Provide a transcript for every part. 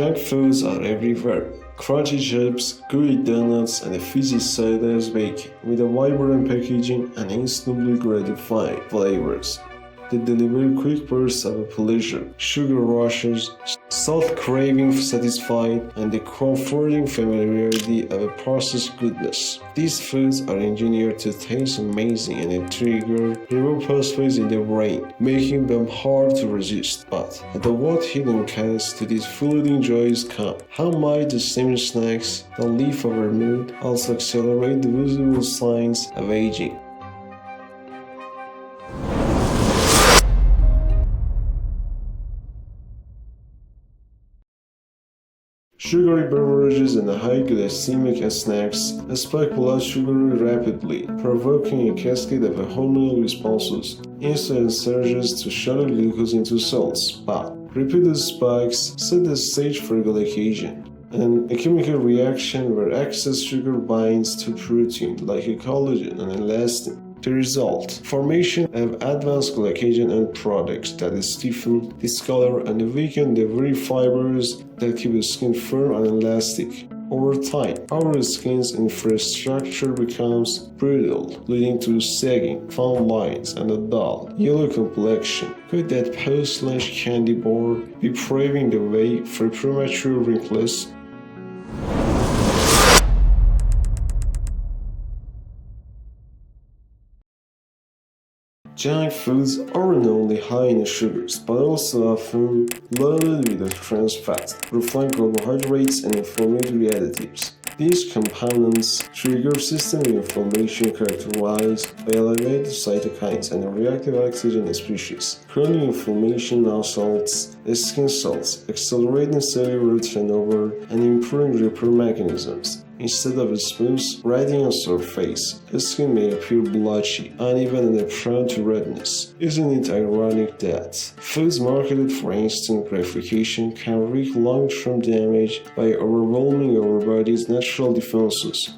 Junk foods are everywhere. Crunchy chips, gooey donuts, and fizzy sodas bake with a vibrant packaging and instantly gratifying flavors. They deliver quick bursts of pleasure, sugar rushes, salt craving satisfied, and the comforting familiarity of a processed goodness. These foods are engineered to taste amazing and trigger reward pathways in the brain, making them hard to resist. But at what hidden cost to these fleeting joys come? How might the same snacks that lift our mood also accelerate the visible signs of aging? Sugary beverages and high glycemic snacks spike blood sugar rapidly, provoking a cascade of hormonal responses, instant surges to shuttle glucose into cells. But repeated spikes set the stage for glycation, a chemical reaction where excess sugar binds to protein like collagen and elastin. The result: formation of advanced glycation end products that stiffen, discolor, and weaken the very fibers that keep the skin firm and elastic. Over time, our skin's infrastructure becomes brittle, leading to sagging, fine lines, and a dull, yellow complexion. Could that post-lunch candy bar be paving the way for premature wrinkles? Junk foods aren't only high in sugars, but also often loaded with trans fat, refined carbohydrates, and inflammatory additives. These components trigger systemic inflammation characterized by elevated cytokines and reactive oxygen species. Chronic inflammation assaults skin cells, accelerating cellular turnover and improving repair mechanisms. Instead of a smooth, radiant surface, skin may appear blotchy, uneven, and prone to redness. Isn't it ironic that foods marketed for instant gratification can wreak long-term damage by overwhelming our body's natural defenses?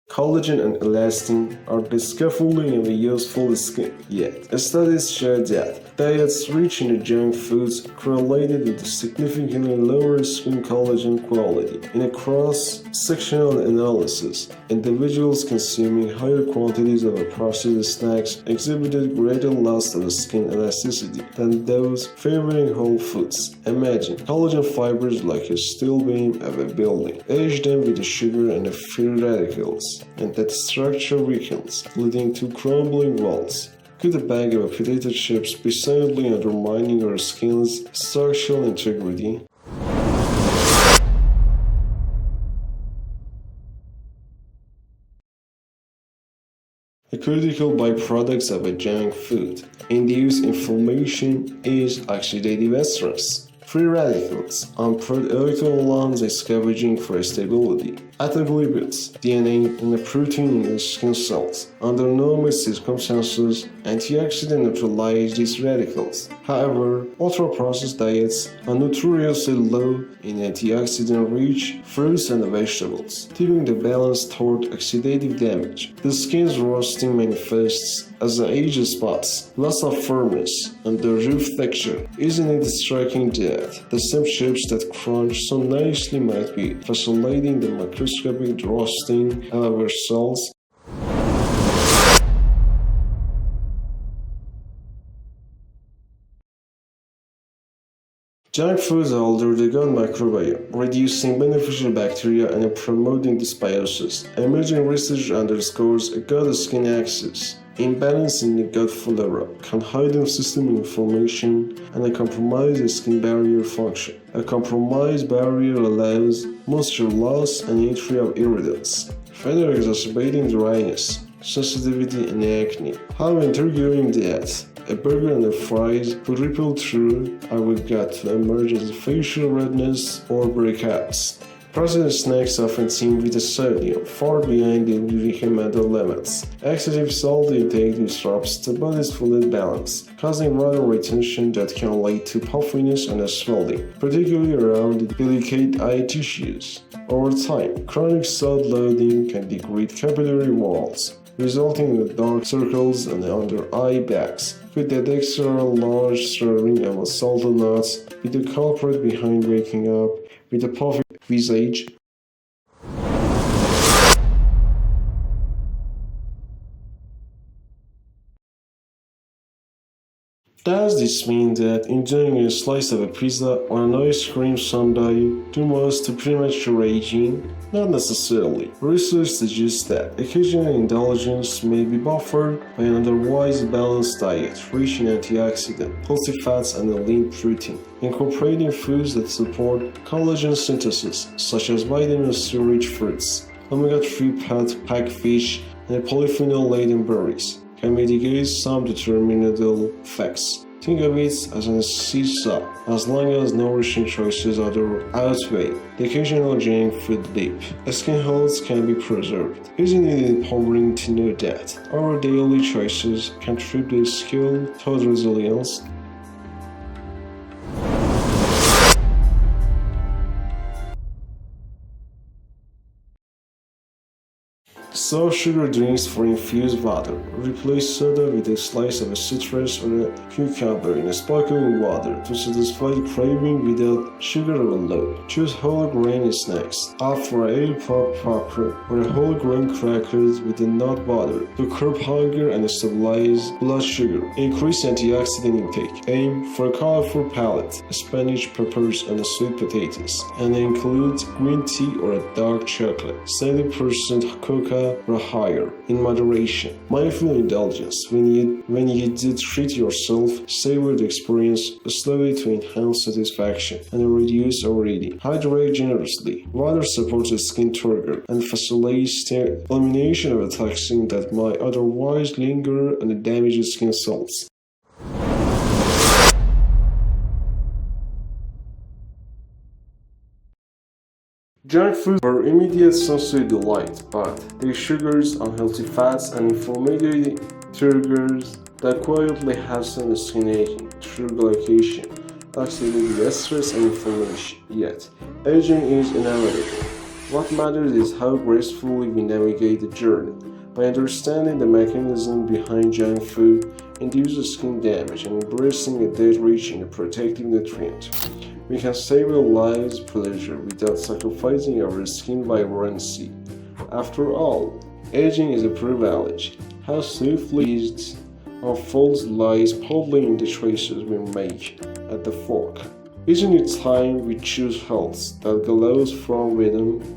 Collagen and elastin are the scaffolding of a youthful skin, yet studies show that diets rich in junk foods correlated with significantly lower skin collagen quality. In a cross-sectional analysis, individuals consuming higher quantities of processed snacks exhibited greater loss of skin elasticity than those favoring whole foods. Imagine collagen fibers like a steel beam of a building, age them with sugar and free radicals, and that structure weakens, leading to crumbling walls. Could a bag of potato chips be silently undermining our skin's structural integrity? A critical byproduct of a junk food induced inflammation is oxidative stress. Free radicals, unpaired electron ions are scavenging for stability. Autoglypids, DNA, and a protein in the skin cells. Under normal circumstances, antioxidants neutralize these radicals. However, ultra-processed diets are notoriously low in antioxidant-rich fruits and vegetables, tipping the balance toward oxidative damage. The skin's rusting manifests as age spots, loss of firmness, and the rough texture. Isn't it striking that the same chips that crunch so nicely might be facilitating the macroscopic rusting of our cells? Junk foods alter the gut microbiome, reducing beneficial bacteria and promoting dysbiosis. Emerging research underscores a gut-skin axis. Imbalance in the gut flora can heighten systemic inflammation and compromise the skin barrier function. A compromised barrier allows moisture loss and entry of irritants, further exacerbating dryness, sensitivity, and acne. However, given that a burger and fries could ripple through our gut to emerge as facial redness or breakouts. Processed snacks often seem with sodium far behind the recommended limits. Excessive salt intake disrupts the body's fluid balance, causing water retention that can lead to puffiness and swelling, particularly around the delicate eye tissues. Over time, chronic salt loading can degrade capillary walls, resulting in dark circles and under-eye bags. With the extra large serving of salted nuts, with the culprit behind waking up, with a puffy visage. Does this mean that enjoying a slice of a pizza or an ice cream sundae does to premature aging? Not necessarily. Research suggests that occasional indulgence may be buffered by an otherwise balanced diet rich in antioxidants, healthy fats, and a lean protein. Incorporating foods that support collagen synthesis, such as vitamin C-rich fruits, omega-3 packed fish, and polyphenol-laden berries, can mitigate some detrimental effects. Think of it as a seesaw, as long as nourishing choices outweigh the occasional junk food dip. Skin health can be preserved. Isn't it empowering to know that our daily choices contribute to skill toward resilience? Soft sugar drinks for infused water. Replace soda with a slice of a citrus or a cucumber in a sparkling water to satisfy the craving without sugar overload. Choose whole grain snacks. Opt for a pop popper or a whole grain crackers with a nut butter to curb hunger and stabilize blood sugar. Increase antioxidant intake. Aim for a colorful palette, spinach, peppers, and sweet potatoes, and include green tea or a dark chocolate. 70% cocoa or higher, in moderation. Mindful indulgence. When you do treat yourself, savor the experience slowly to enhance satisfaction and reduce overeating. Hydrate generously. Water supports the skin turgor and facilitates the elimination of a toxin that might otherwise linger and damage skin cells. Junk foods are immediate sensory delight, but their sugars, unhealthy fats, and inflammatory triggers that quietly hasten skin aging through glycation, oxidative stress, and inflammation. Yet, aging is inevitable. What matters is how gracefully we navigate the journey. By understanding the mechanism behind junk food, induced skin damage, and embracing a diet rich in a protective nutrient, we can savor life's pleasure without sacrificing our skin vibrancy. After all, aging is a privilege. How swiftly it unfolds lies probably in the choices we make at the fork. Isn't it time we choose health that glows from within?